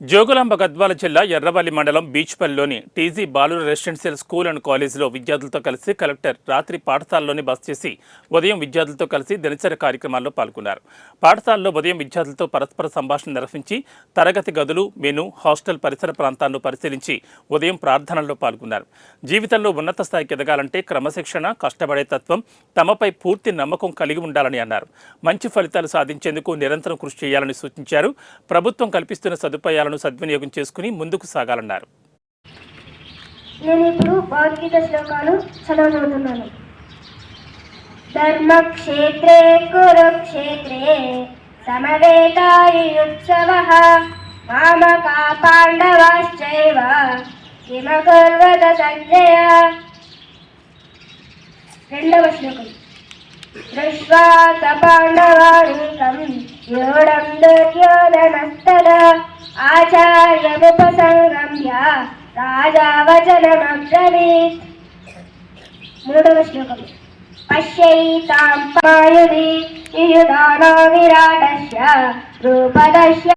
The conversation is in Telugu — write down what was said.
జోగులాంబ గద్వాల జిల్లా ఎర్రవల్లి మండలం బీచ్పల్లిలోని టీజీ బాలుర రెసిడెన్షియల్ స్కూల్ అండ్ కాలేజీలో విద్యార్థులతో కలిసి కలెక్టర్ రాత్రి పాఠశాలలోని బస చేసి ఉదయం విద్యార్థులతో కలిసి దినచర్య కార్యక్రమాల్లో పాల్గొన్నారు. పాఠశాలలో ఉదయం విద్యార్థులతో పరస్పర సంభాషణ నిర్వహించి తరగతి గదులు, మెను, హాస్టల్ పరిసర ప్రాంతాలను పరిశీలించి ఉదయం ప్రార్థనల్లో పాల్గొన్నారు. జీవితంలో ఉన్నత స్థాయికి ఎదగాలంటే క్రమశిక్షణ, కష్టపడే తత్వం, తమపై పూర్తి నమ్మకం కలిగి ఉండాలని అన్నారు. మంచి ఫలితాలు సాధించేందుకు నిరంతరం కృషి చేయాలని సూచించారు. ప్రభుత్వం కల్పిస్తున్న సదుపాయాలను సద్వినియోగం చేసుకుని ముందుకు సాగాలన్నారు. నేను ఇప్పుడు భగవద్గీత శ్లోకాలు చదవబోతున్నాను. ధర్మక్షేత్రే కురుక్షేత్రే సమవేతాయుత్సవః మామకా పాండవాశ్చైవ కిమకుర్వత సంజయ. రెండవ శ్లోకం. దృష్ట్వా పాండవానీకం యోడం దుర్యోధనస్తదా ఆచార్యముపసంగమ్య రాజా వచనమబ్రవీత్. మూడవ శ్లోకం. పశ్యైతాం పాయుధి యుయుధానో విరాటస్య రూపదస్య